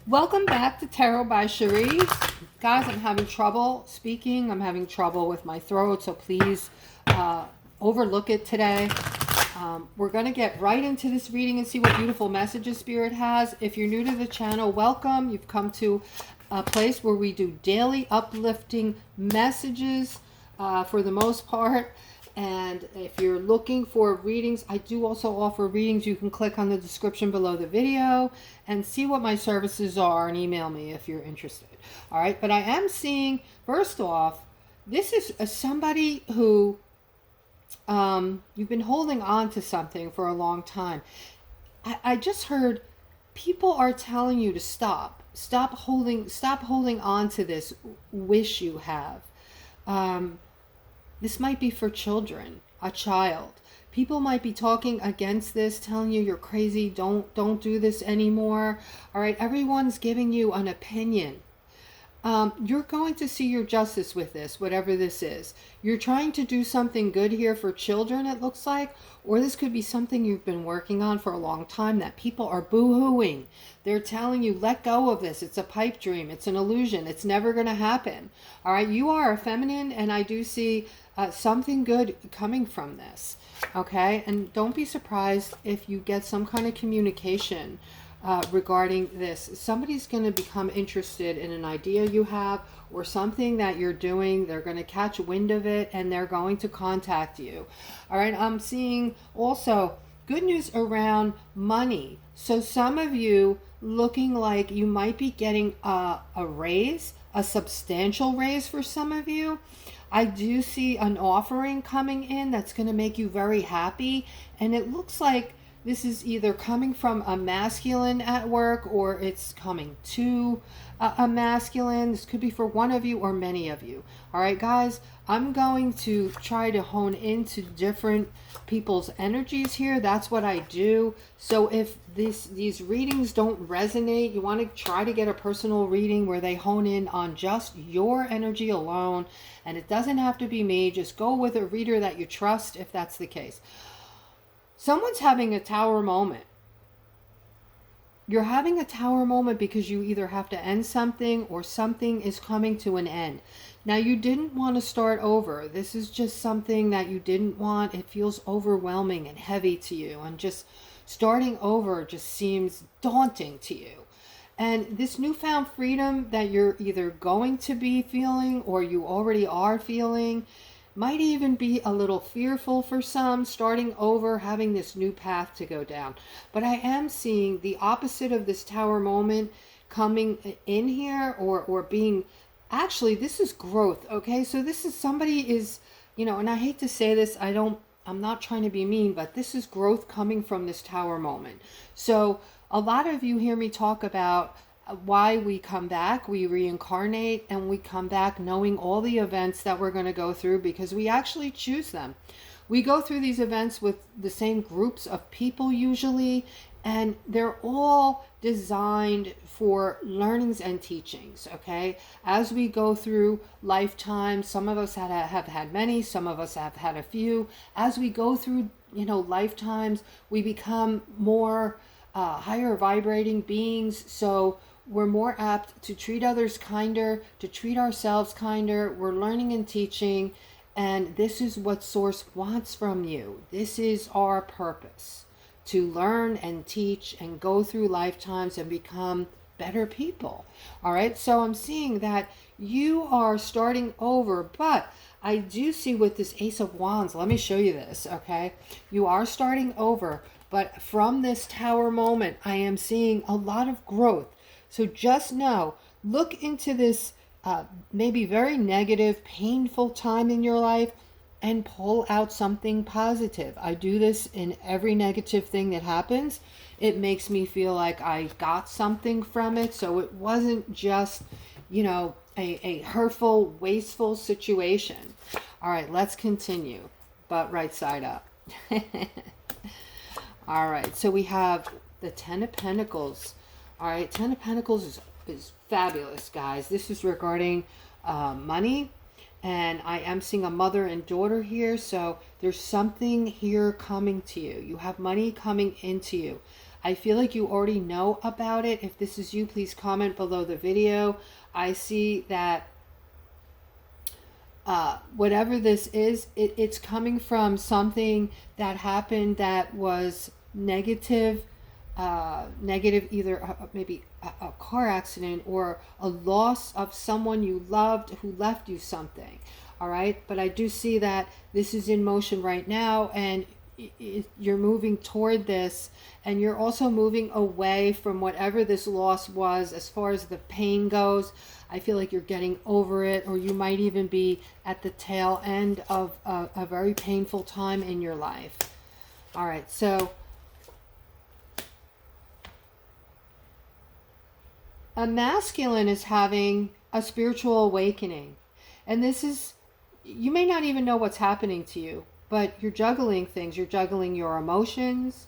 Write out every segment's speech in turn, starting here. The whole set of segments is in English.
Welcome back to Tarot by Cherie. Guys, I'm having trouble speaking. I'm having trouble with my throat, so please overlook it today. We're going to get right into this reading and see what beautiful messages Spirit has. If you're new to the channel, welcome. You've come to a place where we do daily uplifting messages for the most part. And if you're looking for readings, I do also offer readings. You can click on the description below the video and see what my services are and email me if you're interested. All right, but I am seeing, first off, this is somebody who you've been holding on to something for a long time. I just heard people are telling you to stop holding on to this wish you have. This might be for children, a child. People might be talking against this, telling you you're crazy, don't do this anymore. All right, everyone's giving you an opinion. You're going to see your justice with this, whatever this is. You're trying to do something good here for children, it looks like, or this could be something you've been working on for a long time that people are boo-hooing. They're telling you, let go of this. It's a pipe dream. It's an illusion. It's never going to happen. All right, you are a feminine, and I do see something good coming from this. Okay, and don't be surprised if you get some kind of communication regarding this. Somebody's going to become interested in an idea you have or something that you're doing. They're going to catch wind of it and they're going to contact you. All right, I'm seeing also good news around money. So some of you looking like you might be getting a raise, a substantial raise for some of you. I do see an offering coming in that's going to make you very happy, and it looks like this is either coming from a masculine at work or it's coming to a masculine. This could be for one of you or many of you. All right, guys, I'm going to try to hone into different people's energies here. That's what I do. So if these readings don't resonate, you want to try to get a personal reading where they hone in on just your energy alone. And it doesn't have to be me. Just go with a reader that you trust if that's the case. Someone's having a tower moment. You're having a tower moment because you either have to end something or something is coming to an end. Now, you didn't want to start over. This is just something that you didn't want. It feels overwhelming and heavy to you. And just starting over just seems daunting to you. And this newfound freedom that you're either going to be feeling or you already are feeling might even be a little fearful for some, starting over, having this new path to go down. But I am seeing the opposite of this tower moment coming in here or being, actually, this is growth, okay? So this is somebody is, and I hate to say this, I'm not trying to be mean, but this is growth coming from this tower moment. So a lot of you hear me talk about why we come back, we reincarnate, and we come back knowing all the events that we're going to go through because we actually choose them. We go through these events with the same groups of people usually, and they're all designed for learnings and teachings, okay? As we go through lifetimes, some of us have had many, some of us have had a few. As we go through, lifetimes, we become more higher vibrating beings, so we're more apt to treat others kinder, to treat ourselves kinder. We're learning and teaching, and this is what Source wants from you. This is our purpose, to learn and teach and go through lifetimes and become better people. All right, so I'm seeing that you are starting over, but I do see with this Ace of Wands, let me show you this, okay? You are starting over, but from this tower moment, I am seeing a lot of growth. So just know, look into this maybe very negative, painful time in your life and pull out something positive. I do this in every negative thing that happens. It makes me feel like I got something from it. So it wasn't just, a hurtful, wasteful situation. All right, let's continue, but right side up. All right, so we have the Ten of Pentacles. All right, Ten of Pentacles is fabulous, guys. This is regarding money, and I am seeing a mother and daughter here, so there's something here coming to you. You have money coming into you. I feel like you already know about it. If this is you, please comment below the video. I see that whatever this is, it's coming from something that happened that was negative, negative, either maybe a car accident or a loss of someone you loved who left you something. All right, but I do see that this is in motion right now, and you're moving toward this, and you're also moving away from whatever this loss was as far as the pain goes. I feel like you're getting over it, or you might even be at the tail end of a very painful time in your life. All right, so a masculine is having a spiritual awakening, and this is, you may not even know what's happening to you, but you're juggling things. You're juggling your emotions.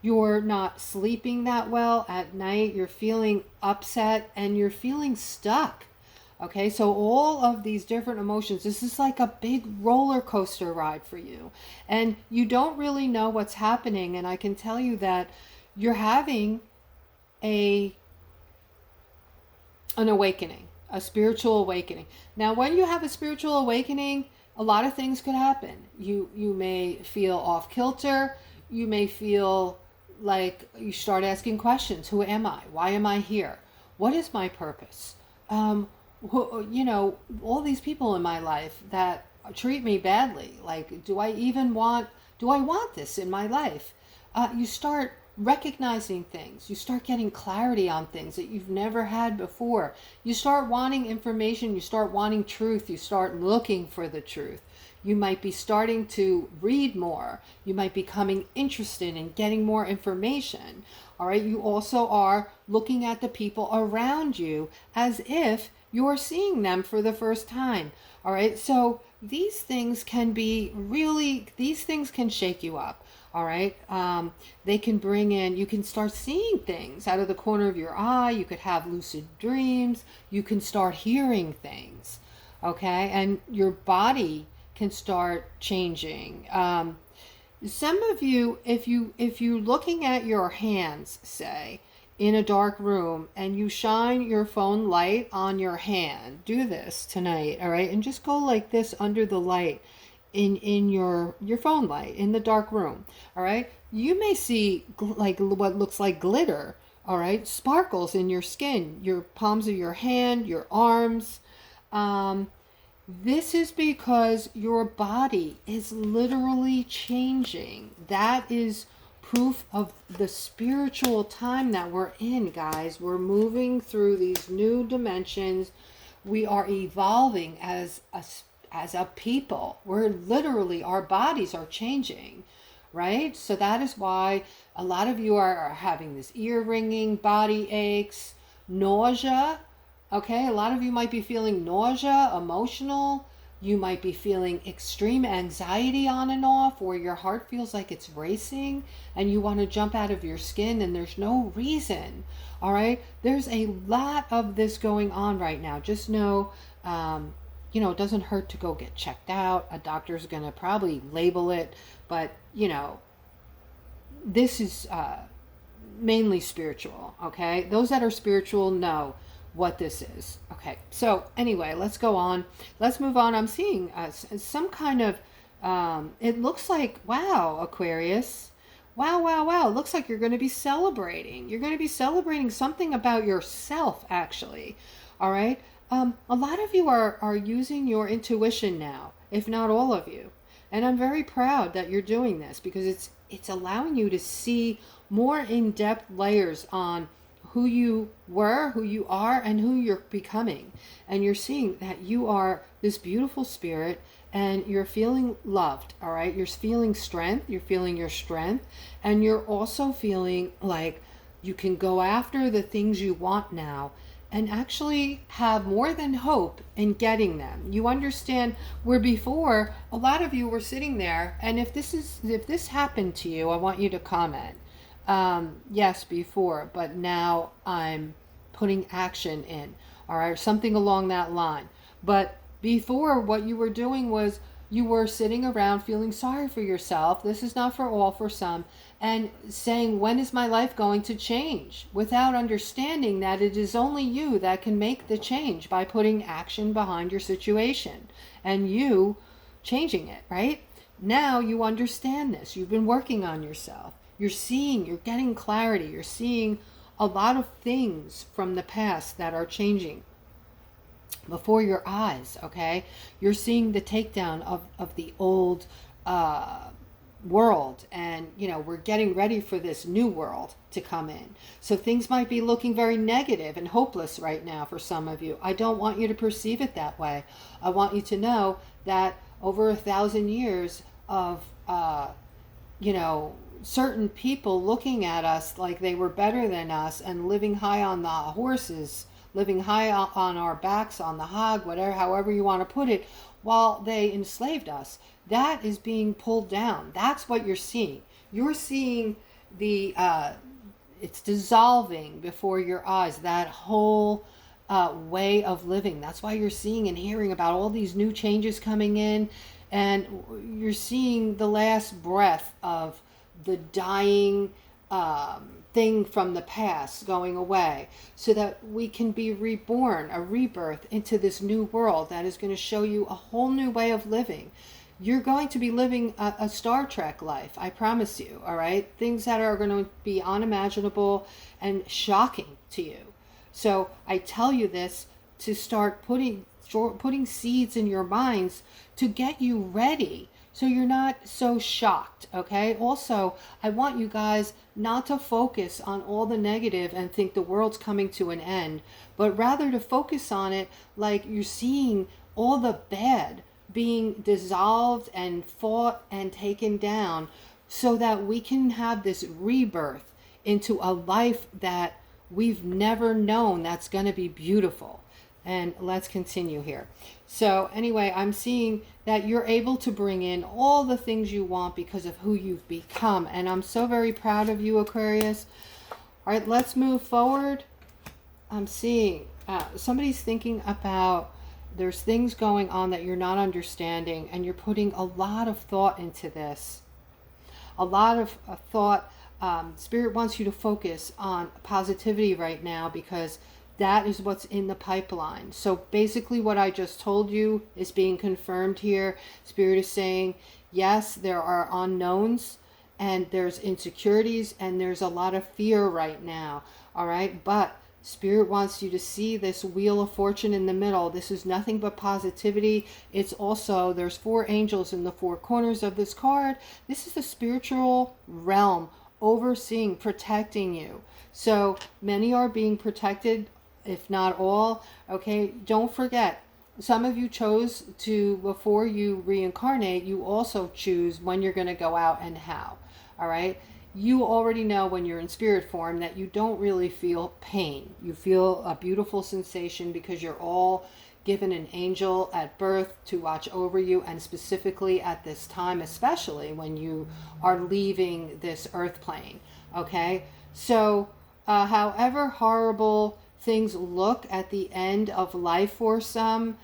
You're not sleeping that well at night. You're feeling upset and you're feeling stuck. Okay, so all of these different emotions, this is like a big roller coaster ride for you. And you don't really know what's happening. And I can tell you that you're having an awakening, a spiritual awakening. Now, when you have a spiritual awakening, a lot of things could happen. You may feel off kilter. You may feel like you start asking questions. Who am I? Why am I here? What is my purpose? You know, all these people in my life that treat me badly. Like, do I want this in my life? You start recognizing things. You start getting clarity on things that you've never had before. You start wanting information. You start wanting truth. You start looking for the truth. You might be starting to read more. You might be becoming interested in getting more information. All right. You also are looking at the people around you as if you're seeing them for the first time. All right. So these things can be really, these things can shake you up. All right. They can bring in, you can start seeing things out of the corner of your eye. You could have lucid dreams. You can start hearing things. Okay. And your body can start changing. Some of you, if you're looking at your hands, say, in a dark room, and you shine your phone light on your hand, do this tonight. All right. And just go like this under the light. In your phone light in the dark room. All right, you may see like what looks like glitter. All right, sparkles in your skin, your palms of your hand, your arms. This is because your body is literally changing. That is proof of the spiritual time that we're in, guys. We're moving through these new dimensions. We are evolving as a people. We're literally, our bodies are changing, right? So that is why a lot of you are having this ear ringing, body aches, nausea. Okay, a lot of you might be feeling nausea, emotional. You might be feeling extreme anxiety on and off, where your heart feels like it's racing and you want to jump out of your skin and there's no reason. All right, there's a lot of this going on right now. Just know, you know, it doesn't hurt to go get checked out. A doctor's going to probably label it, but, you know, this is mainly spiritual, okay? Those that are spiritual know what this is. Okay, so anyway, let's go on. Let's move on. I'm seeing some kind of, it looks like, wow, Aquarius. Wow, wow, wow. It looks like you're going to be celebrating. You're going to be celebrating something about yourself, actually. All right? A lot of you are using your intuition now, if not all of you. And I'm very proud that you're doing this, because it's allowing you to see more in-depth layers on who you were, who you are, and who you're becoming. And you're seeing that you are this beautiful spirit, and you're feeling loved, all right? You're feeling strength, you're feeling your strength, and you're also feeling like you can go after the things you want now and actually have more than hope in getting them. You understand, where before a lot of you were sitting there, and if this happened to you, I want you to comment. Yes, before, but now I'm putting action in, all right, or something along that line. But before, what you were doing was you were sitting around feeling sorry for yourself. This is not for all, for some. And saying, when is my life going to change? Without understanding that it is only you that can make the change by putting action behind your situation and you changing it, right? Now you understand this. You've been working on yourself. You're seeing, you're getting clarity. You're seeing a lot of things from the past that are changing before your eyes, okay? You're seeing the takedown of the old world, and we're getting ready for this new world to come in. So things might be looking very negative and hopeless right now for some of you. I don't want you to perceive it that way. I want you to know that over 1,000 years of certain people looking at us like they were better than us and living high on the horses, living high on our backs, on the hog, whatever, however you want to put it, while they enslaved us. That is being pulled down. That's what you're seeing. You're seeing it's dissolving before your eyes, that whole way of living. That's why you're seeing and hearing about all these new changes coming in, and you're seeing the last breath of the dying thing from the past going away, so that we can be reborn, a rebirth into this new world that is going to show you a whole new way of living. You're going to be living a Star Trek life, I promise you, all right? Things that are going to be unimaginable and shocking to you. So I tell you this to start putting seeds in your minds to get you ready, so you're not so shocked, okay? Also, I want you guys not to focus on all the negative and think the world's coming to an end, but rather to focus on it like you're seeing all the bad being dissolved and fought and taken down, so that we can have this rebirth into a life that we've never known, that's going to be beautiful. And let's continue here. So anyway, I'm seeing that you're able to bring in all the things you want because of who you've become. And I'm so very proud of you, Aquarius. All right, let's move forward. I'm seeing somebody's thinking about, there's things going on that you're not understanding, and you're putting a lot of thought into this. A lot of thought. Spirit wants you to focus on positivity right now, because that is what's in the pipeline. So basically what I just told you is being confirmed here. Spirit is saying, yes, there are unknowns and there's insecurities and there's a lot of fear right now. All right. But Spirit wants you to see this Wheel of Fortune in the middle. This is nothing but positivity. It's also, there's 4 angels in the 4 corners of this card. This is the spiritual realm overseeing, protecting you. So many are being protected, if not all. Okay, don't forget, some of you chose to, before you reincarnate, you also choose when you're going to go out and how. All right, you already know when you're in spirit form that you don't really feel pain. You feel a beautiful sensation because you're all given an angel at birth to watch over you, and specifically at this time, especially when you are leaving this earth plane. Okay, so however horrible things look at the end of life for some,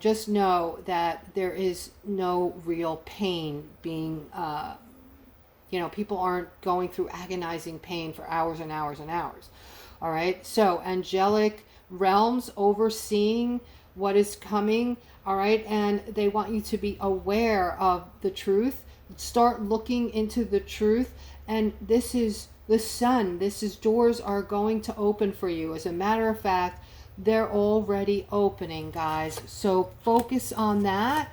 just know that there is no real pain being, people aren't going through agonizing pain for hours and hours and hours. All right, so angelic realms overseeing what is coming. All right, and they want you to be aware of the truth. Start looking into the truth, and this is the sun. This is, doors are going to open for you. As a matter of fact, they're already opening, guys. So focus on that.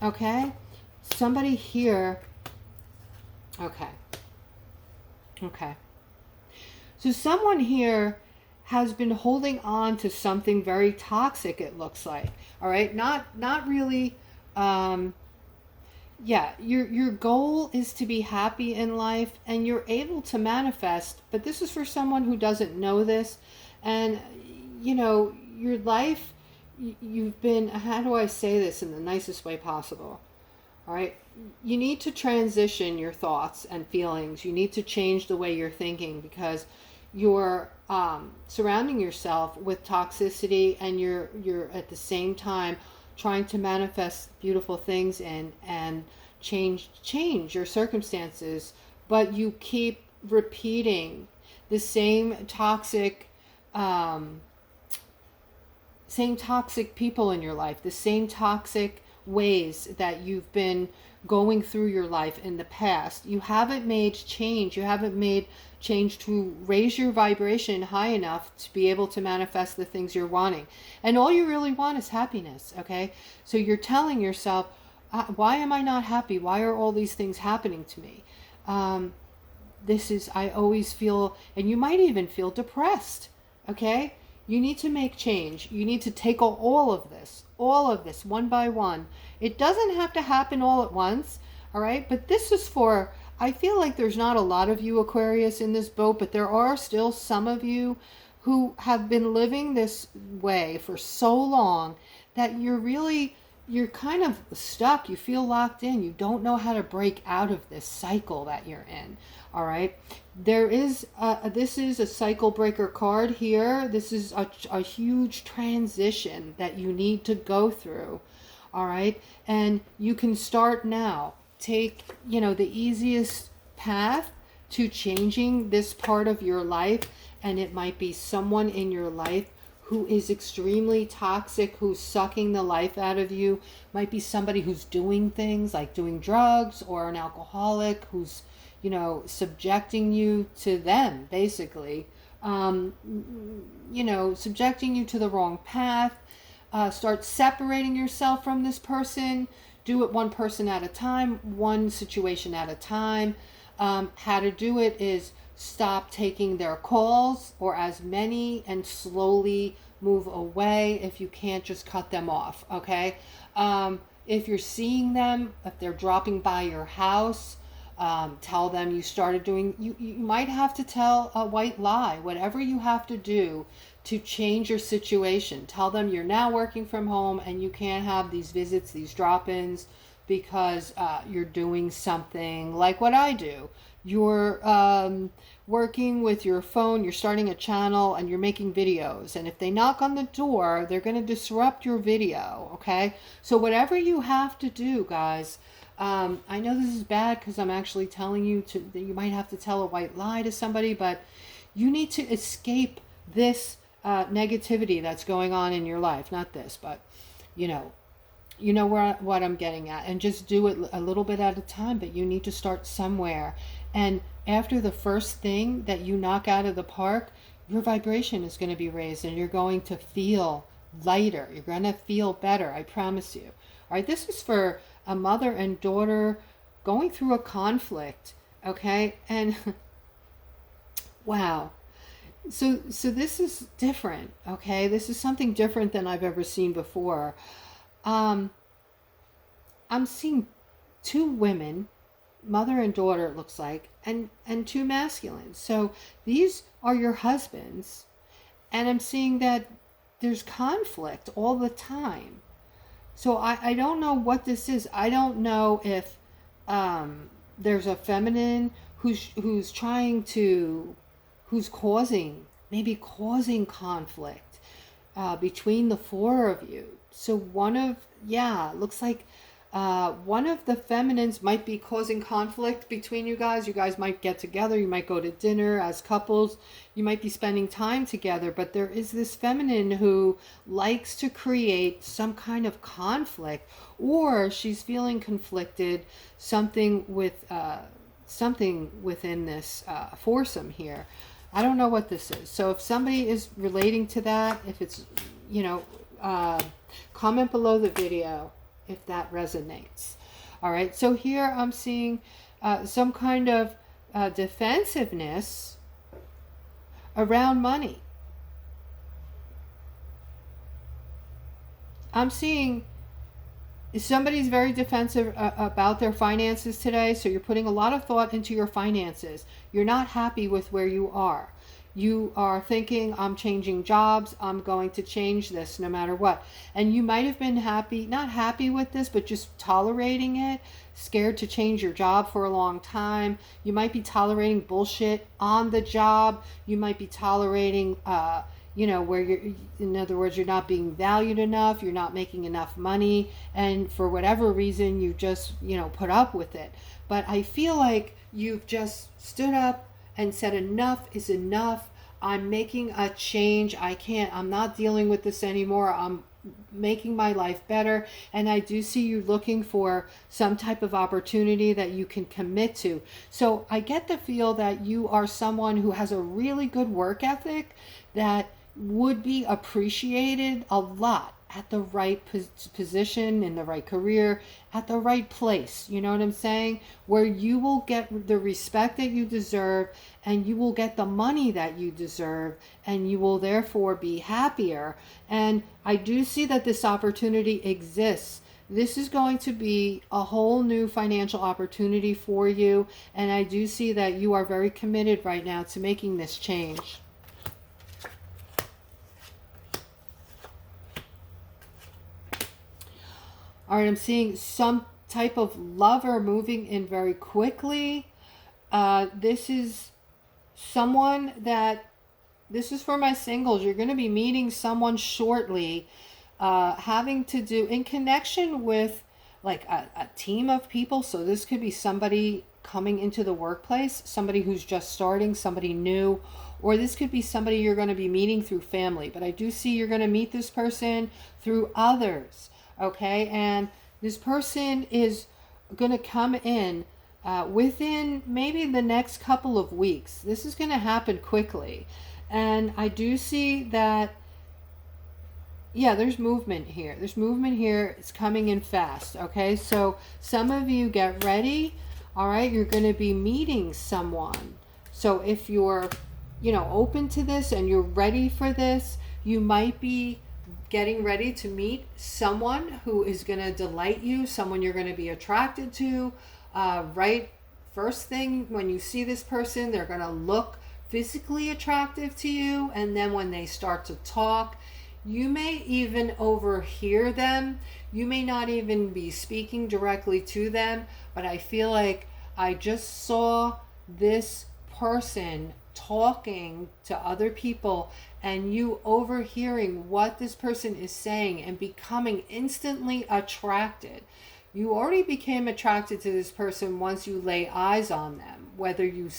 Okay, somebody here. Okay, so someone here has been holding on to something very toxic, it looks like. All right, not really. Yeah, your goal is to be happy in life, and you're able to manifest, but this is for someone who doesn't know this. And your life, you've been, how do I say this in the nicest way possible? All right, you need to transition your thoughts and feelings. You need to change the way you're thinking, because you're surrounding yourself with toxicity, and you're at the same time trying to manifest beautiful things and change your circumstances, but you keep repeating the same toxic people in your life, the same toxic ways that you've been going through your life in the past. You haven't made change. You haven't made change to raise your vibration high enough to be able to manifest the things you're wanting. And all you really want is happiness, okay? So you're telling yourself, why am I not happy? Why are all these things happening to me? I always feel, and you might even feel depressed, okay? You need to make change. You need to take all of this one by one. It doesn't have to happen all at once, all right? But this is for, I feel like there's not a lot of you Aquarius in this boat, but there are still some of you who have been living this way for so long that you're kind of stuck. You feel locked in. You don't know how to break out of this cycle that you're in. All right. This is a cycle breaker card here. This is a huge transition that you need to go through. All right. And you can start now. Take, the easiest path to changing this part of your life. And it might be someone in your life who is extremely toxic, who's sucking the life out of you. Might be somebody who's doing things like doing drugs, or an alcoholic who's, subjecting you to them, basically. Subjecting you to the wrong path. Start separating yourself from this person. Do it one person at a time, one situation at a time. How to do it is stop taking their calls, or as many, and slowly move away. If you can't, just cut them off, okay? If you're seeing them, if they're dropping by your house, tell them you started doing, you might have to tell a white lie, whatever you have to do to change your situation. Tell them you're now working from home and you can't have these visits, these drop-ins, because you're doing something like what I do. You're working with your phone, you're starting a channel, and you're making videos. And if they knock on the door, they're going to disrupt your video, okay? So whatever you have to do, guys, I know this is bad because I'm actually telling you that you might have to tell a white lie to somebody, but you need to escape this negativity that's going on in your life. Not this, but what I'm getting at, and just do it a little bit at a time. But you need to start somewhere, and after the first thing that you knock out of the park, your vibration is going to be raised, and you're going to feel lighter. You're going to feel better, I promise you. All right, this is for a mother and daughter going through a conflict, okay? And wow. So this is different, okay? This is something different than I've ever seen before. I'm seeing two women, mother and daughter, it looks like, and two masculines. So these are your husbands, and I'm seeing that there's conflict all the time. So I don't know what this is. I don't know if there's a feminine who's causing conflict between the four of you. So looks like one of the feminines might be causing conflict between you guys. You guys might get together. You might go to dinner as couples. You might be spending time together. But there is this feminine who likes to create some kind of conflict, or she's feeling conflicted, something within this foursome here. I don't know what this is. So if somebody is relating to that, if it's, comment below the video if that resonates. All right, so here I'm seeing some kind of defensiveness around money. I'm seeing somebody's very defensive about their finances today, so you're putting a lot of thought into your finances. You're not happy with where you are. You are thinking, I'm changing jobs, I'm going to change this no matter what. And you might have been not happy with this, but just tolerating it, scared to change your job for a long time. You might be tolerating bullshit on the job. You might be tolerating, you know, where you're, in other words, you're not being valued enough, you're not making enough money, and for whatever reason, you just, you know, put up with it. But I feel like you've just stood up and said, enough is enough. I'm making a change. I'm not dealing with this anymore. I'm making my life better. And I do see you looking for some type of opportunity that you can commit to. So I get the feel that you are someone who has a really good work ethic that would be appreciated a lot at the right position, in the right career, at the right place. You know what I'm saying? Where you will get the respect that you deserve, and you will get the money that you deserve, and you will therefore be happier. And I do see that this opportunity exists. This is going to be a whole new financial opportunity for you, and I do see that you are very committed right now to making this change. All right, I'm seeing some type of lover moving in very quickly. This is someone that, this is for my singles. You're going to be meeting someone shortly, having to do in connection with like a team of people. So this could be somebody coming into the workplace, somebody who's just starting, somebody new, or this could be somebody you're going to be meeting through family. But I do see you're going to meet this person through others. Okay, and this person is going to come in within maybe the next couple of weeks. This is going to happen quickly. And I do see that, yeah, there's movement here. There's movement here. It's coming in fast. Okay, so some of you get ready. All right, you're going to be meeting someone. So if you're, you know, open to this and you're ready for this, you might be getting ready to meet someone who is going to delight you, someone you're going to be attracted to. Right, first thing when you see this person, they're going to look physically attractive to you, and then when they start to talk, you may even overhear them. You may not even be speaking directly to them, but I feel like I just saw this person talking to other people, and you overhearing what this person is saying and becoming instantly attracted. You already became attracted to this person once you lay eyes on them, whether you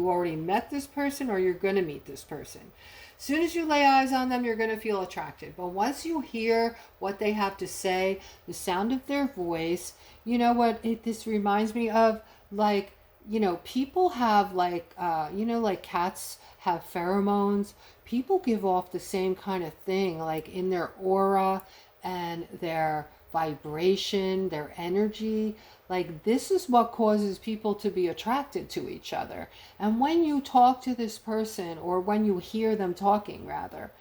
already met this person or you're going to meet this person. As soon as you lay eyes on them, you're going to feel attracted. But once you hear what they have to say, the sound of their voice, you know what this reminds me of? Like, you know, people have like, you know, like cats have pheromones. People give off the same kind of thing, like in their aura and their vibration, their energy. Like, this is what causes people to be attracted to each other. And when you talk to this person, or when you hear them talking rather,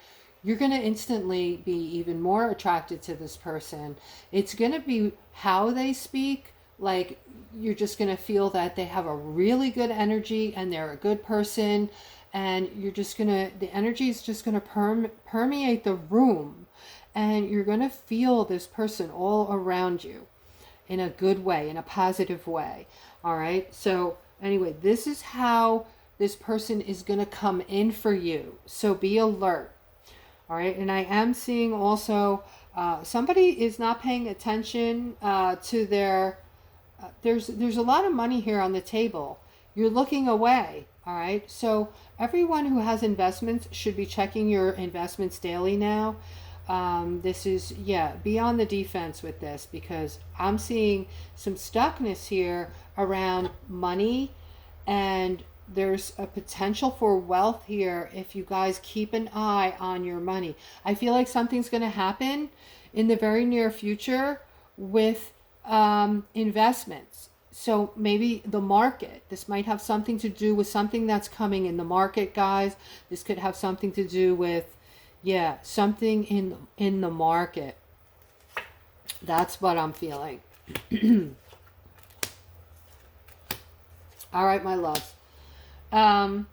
you're going to instantly be even more attracted to this person. It's going to be how they speak. Like, you're just going to feel that they have a really good energy and they're a good person, and you're just going to, the energy is just going to permeate the room, and you're going to feel this person all around you in a good way, in a positive way. All right, so anyway, this is how this person is going to come in for you, so be alert. All right, and I am seeing also somebody is not paying attention to their there's a lot of money here on the table. You're looking away. All right, so everyone who has investments should be checking your investments daily now. This is, yeah, be on the defense with this, because I'm seeing some stuckness here around money, and there's a potential for wealth here if you guys keep an eye on your money. I feel like something's going to happen in the very near future with investments. So maybe the market, this might have something to do with something that's coming in the market, guys. This could have something to do with, yeah, something in the market. That's what I'm feeling. All right, my loves. Now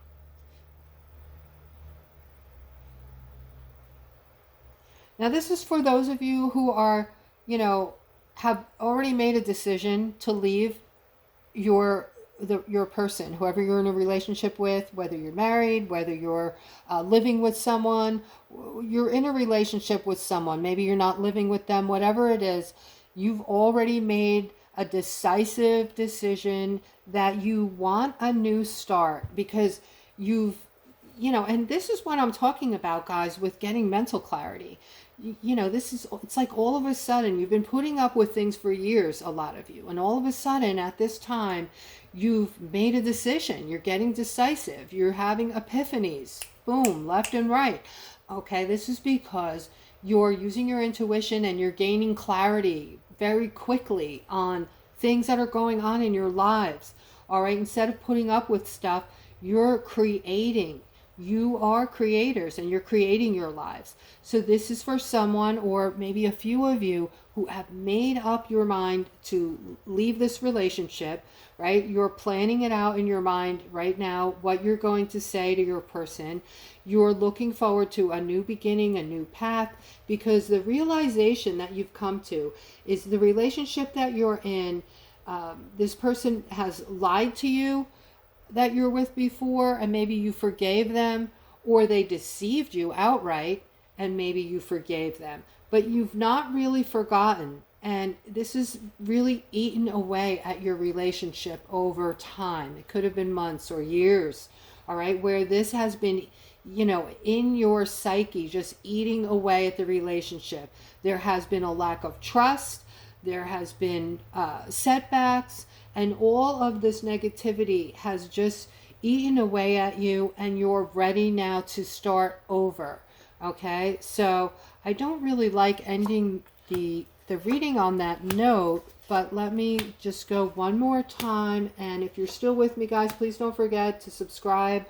this is for those of you who are, you know, have already made a decision to leave your your person, whoever you're in a relationship with, whether you're married, whether you're living with someone, you're in a relationship with someone, maybe you're not living with them, whatever it is, you've already made a decisive decision that you want a new start, because you've, and this is what I'm talking about, guys, with getting mental clarity. It's like all of a sudden you've been putting up with things for years, a lot of you, and all of a sudden at this time you've made a decision. You're getting decisive. You're having epiphanies, boom, left and right. Okay, this is because you're using your intuition and you're gaining clarity very quickly on things that are going on in your lives. All right, instead of putting up with stuff, you're creating. You are creators and you're creating your lives. So this is for someone, or maybe a few of you, who have made up your mind to leave this relationship, right? You're planning it out in your mind right now, what you're going to say to your person. You're looking forward to a new beginning, a new path, because the realization that you've come to is the relationship that you're in, this person has lied to you that you're with before, and maybe you forgave them, or they deceived you outright and maybe you forgave them, but you've not really forgotten, and this is really eaten away at your relationship over time. It could have been months or years, all right, where this has been, in your psyche, just eating away at the relationship. There has been a lack of trust, there has been setbacks, and all of this negativity has just eaten away at you, and you're ready now to start over. Okay, so I don't really like ending the reading on that note, but let me just go one more time. And if you're still with me, guys, please don't forget to subscribe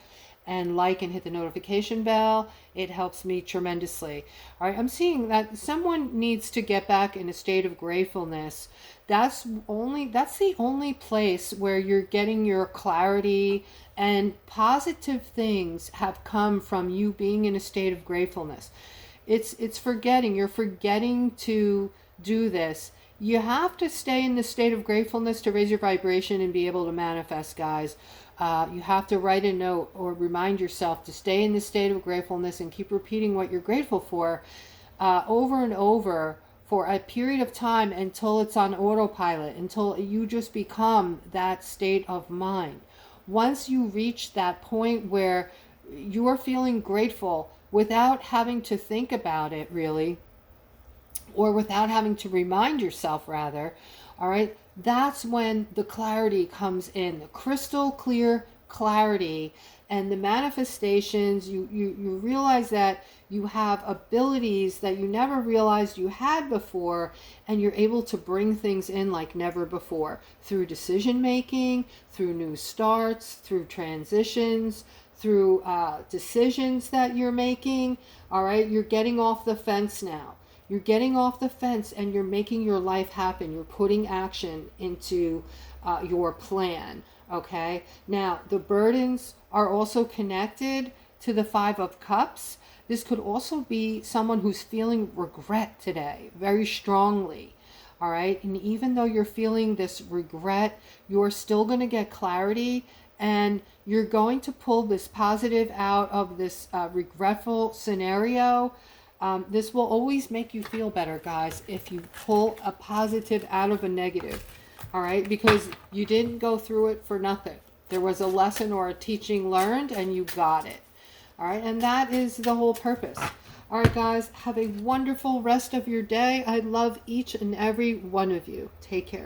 and like and hit the notification bell. It helps me tremendously. All right, I'm seeing that someone needs to get back in a state of gratefulness. That's the only place where you're getting your clarity, and positive things have come from you being in a state of gratefulness. You're forgetting to do this. You have to stay in the state of gratefulness to raise your vibration and be able to manifest, guys. You have to write a note or remind yourself to stay in the state of gratefulness and keep repeating what you're grateful for over and over for a period of time until it's on autopilot, until you just become that state of mind. Once you reach that point where you're feeling grateful without having to think about it really, or without having to remind yourself rather, all right, that's when the clarity comes in, the crystal clear clarity, and the manifestations. You realize that you have abilities that you never realized you had before, and you're able to bring things in like never before, through decision making, through new starts, through transitions, through decisions that you're making. All right, you're getting off the fence now. You're getting off the fence and you're making your life happen. You're putting action into your plan. Okay, now the burdens are also connected to the Five of Cups. This could also be someone who's feeling regret today very strongly. All right, and even though you're feeling this regret, you're still going to get clarity, and you're going to pull this positive out of this regretful scenario. This will always make you feel better, guys, if you pull a positive out of a negative. All right, because you didn't go through it for nothing. There was a lesson or a teaching learned, and you got it. All right, and that is the whole purpose. All right, guys, have a wonderful rest of your day. I love each and every one of you. Take care.